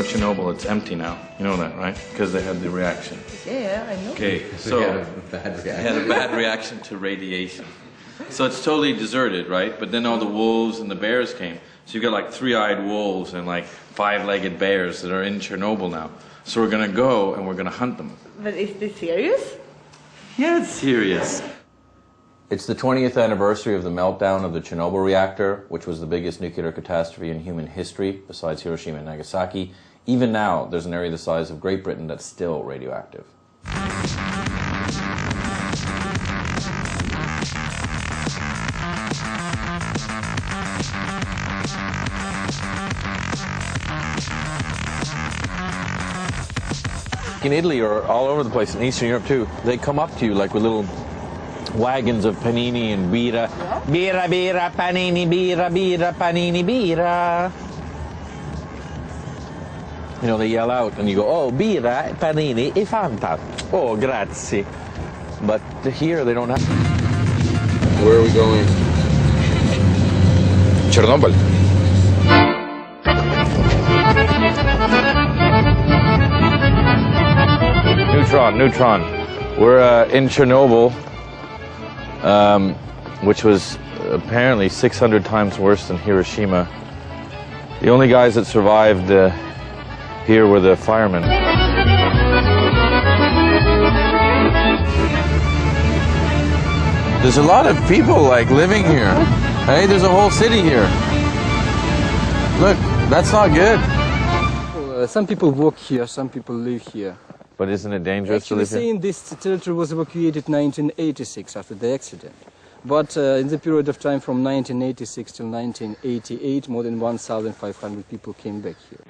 Chernobyl, it's empty now. You know that, right? Because they had the reaction. Yeah, I know. Okay, so They had a bad reaction to radiation. So it's totally deserted, right? But then all the wolves and the bears came. So you've got like 3-eyed wolves and like 5-legged bears that are in Chernobyl now. So we're gonna go and we're gonna hunt them. But is this serious? Yeah, it's serious. It's the 20th anniversary of the meltdown of the Chernobyl reactor, which was the biggest nuclear catastrophe in human history, besides Hiroshima and Nagasaki. Even now, there's an area the size of Great Britain that's still radioactive. In Italy or all over the place, in Eastern Europe too, they come up to you like with little wagons of panini and birra. Yeah. Birra, birra, panini, birra, birra, panini, birra. You know, they yell out and you go, oh, birra, panini, e Fanta. Oh, grazie. But here they don't have... Where are we going? Chernobyl. Neutron. We're in Chernobyl, which was apparently 600 times worse than Hiroshima. The only guys that survived here were the firemen. There's a lot of people like living here. Hey, there's a whole city here. Look, that's not good. Some people work here, some people live here. But isn't it dangerous to live here? Saying this territory was evacuated in 1986 after the accident. But in the period of time from 1986 till 1988, more than 1,500 people came back here.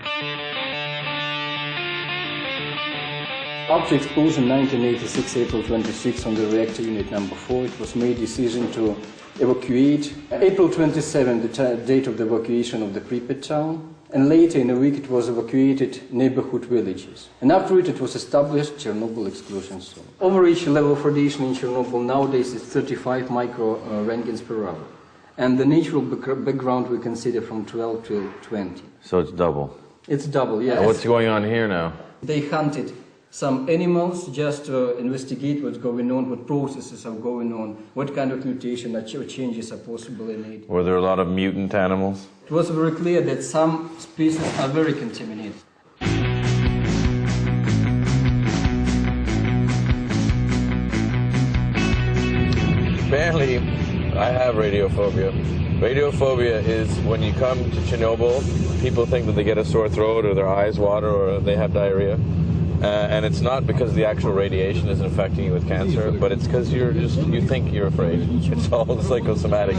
After explosion 1986, April 26, on the reactor unit number 4, it was made decision to evacuate. April 27, the date of the evacuation of the Pripyat town. And later in a week it was evacuated neighborhood villages. And after it was established Chernobyl exclusion zone. Average level of radiation in Chernobyl nowadays is 35 micro-rangens per hour. And the natural background we consider from 12 to 20. So it's double? It's double, yes. And what's going on here now? They hunted some animals just to investigate what's going on, what processes are going on, what kind of mutation or changes are possible in it. Were there a lot of mutant animals? It was very clear that some species are very contaminated. Apparently, I have radiophobia. Radiophobia is when you come to Chernobyl, people think that they get a sore throat or their eyes water or they have diarrhea. And it's not because the actual radiation isn't affecting you with cancer, but it's because you think you're afraid. It's all psychosomatic.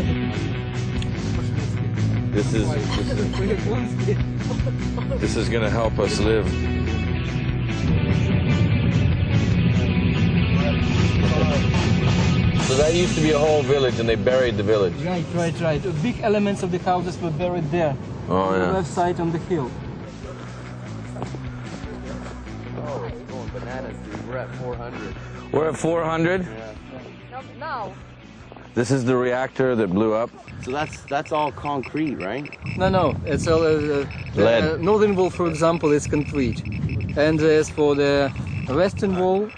This is going to help us live. So that used to be a whole village, and they buried the village. Right. The big elements of the houses were buried there. Oh, yeah. On the left side on the hill. Bananas, dude. We're at 400. We're at 400? Yeah. No. This is the reactor that blew up? So that's all concrete, right? No. It's all lead. Northern wall, for example, is concrete. And as for the western wall,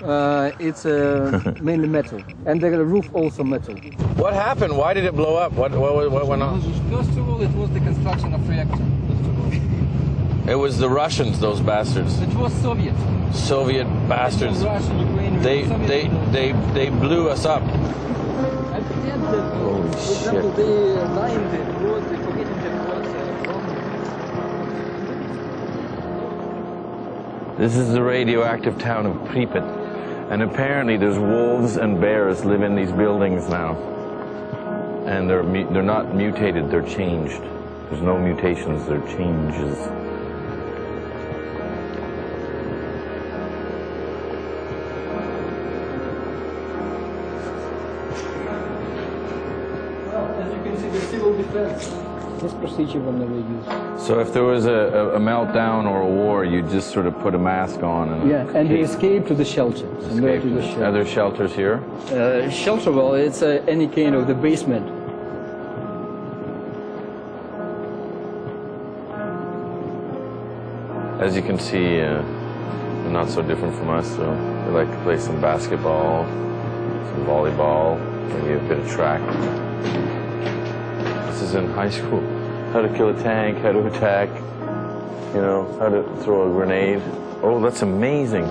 it's mainly metal. And the roof also metal. What happened? Why did it blow up? What went on? First of all, it was the construction of reactor. It was the Russians, those bastards. It was Soviet bastards. Russian, Ukrainian, They blew us up. For example, they lined the road, they forgetting the roads. This is the radioactive town of Pripyat. And apparently there's wolves and bears live in these buildings now. And they're not mutated, they're changed. There's no mutations, they're changes. This procedure will never use. So if there was a meltdown or a war, you just sort of put a mask on and... Yeah, and they escape to the shelter. Are there shelters here? Shelter, well, it's any kind of the basement. As you can see, they're not so different from us, so they like to play some basketball, some volleyball, maybe a bit of track. This is in high school. How to kill a tank, how to attack, you know, how to throw a grenade. Oh, that's amazing.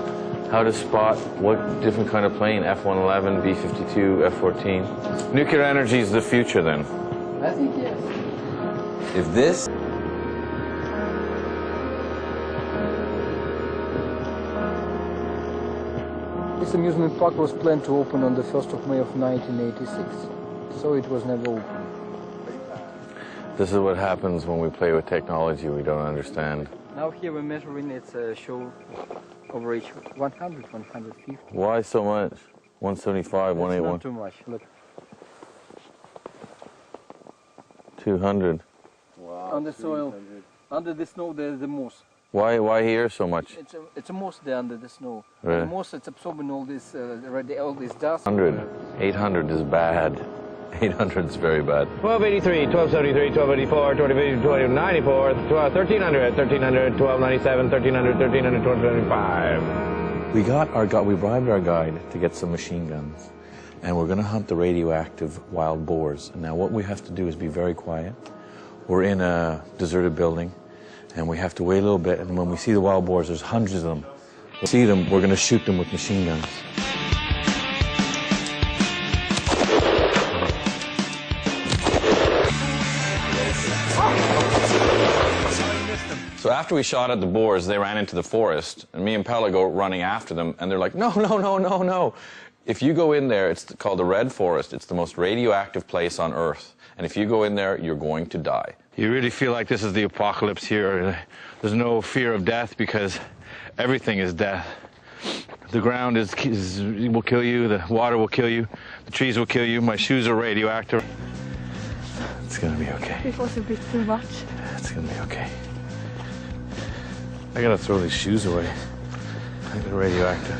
How to spot what different kind of plane, F-111, B-52, F-14. Nuclear energy is the future then. I think yes. If this... This amusement park was planned to open on the 1st of May of 1986, so it was never opened. This is what happens when we play with technology we don't understand. Now here we're measuring its show overage 100, 150. Why so much? 175, 181, Not too much, look. 200. Wow. On the soil, under the snow there's the moss. Why here so much? It's a moss there under the snow. Really? The moss, it's absorbing all this dust. 100. 800 is bad. 800 is very bad. 1283, 1273, 1284, 1294, 1300, 1300, 1297, 1300, 1300, 1275. We bribed our guide to get some machine guns, and we're going to hunt the radioactive wild boars. Now what we have to do is be very quiet. We're in a deserted building, and we have to wait a little bit, and when we see the wild boars, there's hundreds of them. We'll see them, we're going to shoot them with machine guns. So after we shot at the boars, they ran into the forest, and me and Pella go running after them, and they're like, no, no, no, no, no. If you go in there, it's called the Red Forest. It's the most radioactive place on Earth. And if you go in there, you're going to die. You really feel like this is the apocalypse here. There's no fear of death because everything is death. The ground will kill you, the water will kill you, the trees will kill you, my shoes are radioactive. It's gonna be okay. It was a bit too much. It's gonna be okay. I gotta throw these shoes away. They're radioactive.